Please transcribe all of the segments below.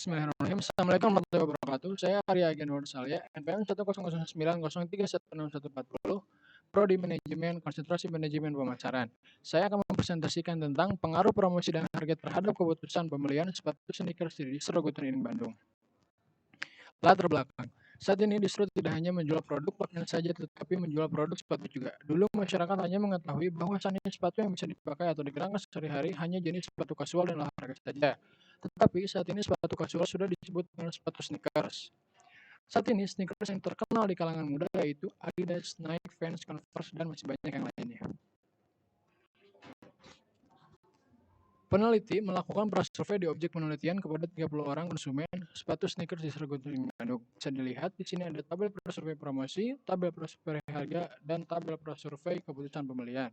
Bismillahirrahmanirrahim. Assalamualaikum warahmatullahi wabarakatuh. Saya Arya Genwar Salya, NPM 10090314140, Prodi Manajemen Konsentrasi Manajemen Pemasaran. Saya akan mempresentasikan tentang pengaruh promosi dan harga terhadap keputusan pembelian sepatu sneakers di Distro Goturing Bandung. Latar belakang. Saat ini Distro tidak hanya menjual produk pakaian saja, tetapi menjual produk sepatu juga. Dulu masyarakat hanya mengetahui bahwasannya sepatu yang bisa dipakai atau dikenakan sehari-hari hanya jenis sepatu kasual dan olahraga saja. Tetapi saat ini sepatu kasual sudah disebut dengan sepatu sneakers. Saat ini sneakers yang terkenal di kalangan muda yaitu Adidas, Nike, Vans, Converse, dan masih banyak yang lainnya. Peneliti melakukan prasurvei di objek penelitian kepada 30 orang konsumen sepatu sneakers di Distro Goturing Bandung. Bisa dilihat di sini ada tabel prasurvei promosi, tabel prasurvei harga, dan tabel prasurvei keputusan pembelian.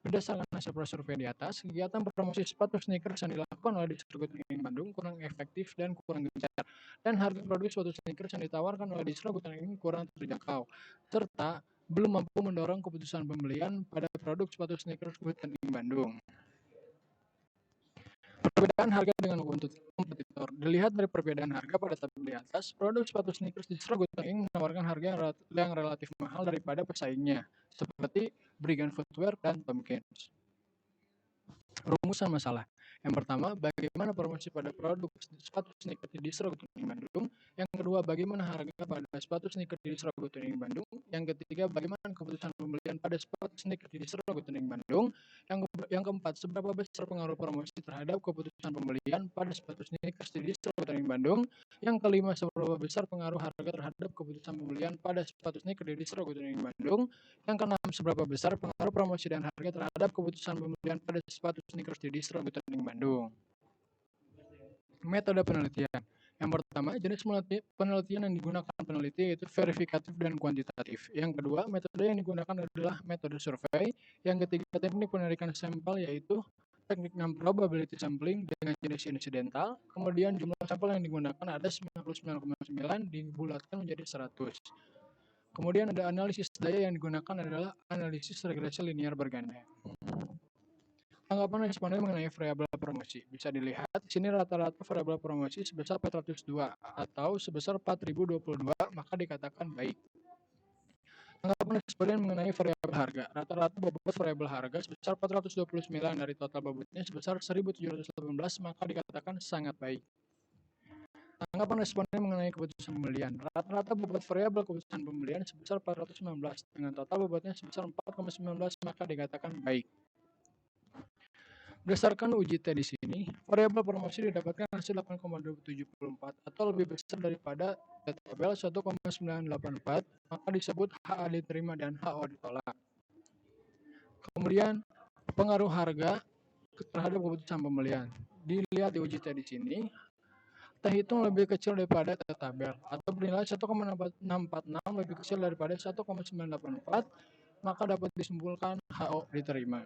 Berdasarkan hasil prasurvei di atas, kegiatan promosi sepatu sneakers yang dilakukan oleh Distro Goturing Bandung kurang efektif dan kurang gencar, dan harga produk sepatu sneakers yang ditawarkan oleh Distro Goturing kurang terjangkau, serta belum mampu mendorong keputusan pembelian pada produk sepatu sneakers Goturing Bandung. Perbedaan harga dengan kompetitor. Dilihat dari perbedaan harga pada tabel di atas, produk sepatu sneakers di Distro Goturing menawarkan harga yang relatif mahal daripada pesaingnya, seperti Brigand Footwear dan Tomkins. Rumusan masalah. Yang pertama, bagaimana promosi pada produk sepatu sneakers di Distro Goturing Bandung. Yang kedua, bagaimana harga pada sepatu sneakers di Distro Goturing Bandung. Yang ketiga, bagaimana keputusan pembelian pada sepatu sneakers di Distro Goturing Bandung. Yang keempat, seberapa besar pengaruh promosi terhadap keputusan pembelian pada sepatu sneakers di Distro Goturing Bandung. Yang kelima, seberapa besar pengaruh harga terhadap keputusan pembelian pada sepatu sneakers di Distro Goturing Bandung. Yang keenam, seberapa besar pengaruh promosi dan harga terhadap keputusan pembelian pada sepatu sneakers di Distro Goturing Bandung. Metode penelitian. Yang pertama, jenis penelitian yang digunakan peneliti yaitu verifikatif dan kuantitatif. Yang kedua, metode yang digunakan adalah metode survei. Yang ketiga, teknik penarikan sampel yaitu teknik non-probability sampling dengan jenis insidental. Kemudian jumlah sampel yang digunakan ada 99,9 dibulatkan menjadi 100. Kemudian ada analisis daya yang digunakan adalah analisis regresi linear berganda. Tanggapan responden mengenai variabel promosi. Bisa dilihat di sini rata-rata variabel promosi sebesar 402 atau sebesar 4022, maka dikatakan baik. Tanggapan responden mengenai variabel harga. Rata-rata bobot variabel harga sebesar 429 dari total bobotnya sebesar 1718, maka dikatakan sangat baik. Tanggapan responden mengenai keputusan pembelian. Rata-rata bobot variabel keputusan pembelian sebesar 419 dengan total bobotnya sebesar 4,19, maka dikatakan baik. Berdasarkan uji T di sini, variabel promosi didapatkan hasil 8,274 atau lebih besar daripada tabel 1,984, maka disebut HA diterima dan HO ditolak. Kemudian pengaruh harga terhadap keputusan pembelian. Dilihat di uji T di sini, terhitung lebih kecil daripada tabel atau bernilai 1,646 lebih kecil daripada 1,984, maka dapat disimpulkan HO diterima.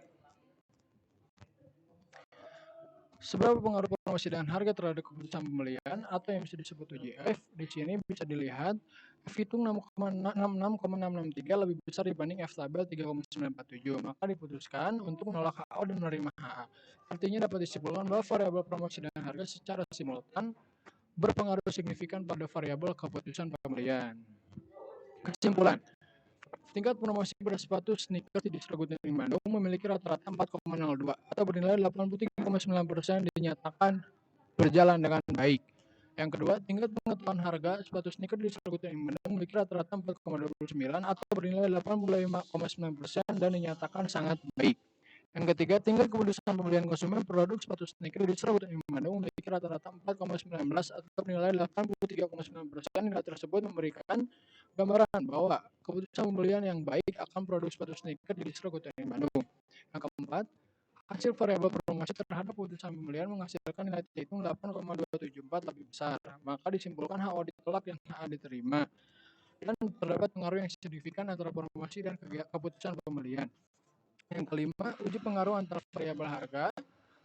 Seberapa pengaruh promosi dan harga terhadap keputusan pembelian atau yang bisa disebut UJF, di sini bisa dilihat F hitung 66,663 lebih besar dibanding F tabel 3,947, maka diputuskan untuk menolak HO dan menerima HA. Artinya dapat disimpulkan bahwa variabel promosi dan harga secara simultan berpengaruh signifikan pada variabel keputusan pembelian. Kesimpulan. Tingkat promosi pada sepatu sneakers di Distro Goturing Bandung memiliki rata-rata 4,02 atau bernilai 83,9% dinyatakan berjalan dengan baik. Yang kedua, tingkat pengetahuan harga sepatu sneakers di Distro Goturing Bandung memiliki rata-rata 4,29 atau bernilai 85,9% dan dinyatakan sangat baik. Yang ketiga, tingkat keputusan pembelian konsumen produk sepatu sneakers di Distro Goturing Bandung memiliki rata-rata 4,19 atau bernilai 83,9%. Nilai tersebut memberikan gambaran bahwa keputusan pembelian yang baik akan produk sepatu sneakers di Distro Goturing Bandung. Yang keempat, hasil variabel promosi terhadap keputusan pembelian menghasilkan nilai T hitung 8,274 lebih besar, maka disimpulkan HO ditolak dan HA diterima. Dan terdapat pengaruh yang signifikan antara promosi dan keputusan pembelian. Yang kelima, uji pengaruh antara variabel harga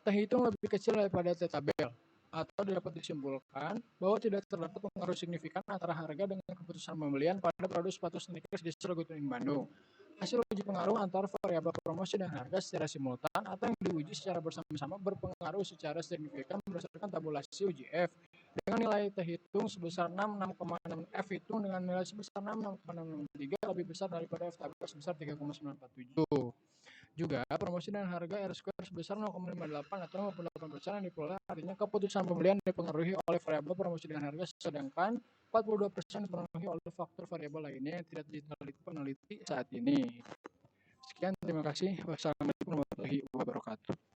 terhitung lebih kecil daripada T tabel, atau dapat disimpulkan bahwa tidak terdapat pengaruh signifikan antara harga dengan keputusan pembelian pada produk sepatu sneakers di Distro Goturing Bandung. Hasil uji pengaruh antara variabel promosi dan harga secara simultan atau yang diuji secara bersama-sama berpengaruh secara signifikan berdasarkan tabulasi UJF. Dengan nilai terhitung sebesar 6,6 F hitung dengan nilai sebesar 6,663 lebih besar daripada F tabel sebesar 3,947. Juga promosi dan harga R square sebesar 0,58 atau 58% yang diperoleh, artinya keputusan pembelian dipengaruhi oleh variabel promosi dan harga, sedangkan 42% dipengaruhi oleh faktor variabel lainnya yang tidak diteliti peneliti saat ini. Sekian, terima kasih. Wassalamualaikum warahmatullahi wabarakatuh.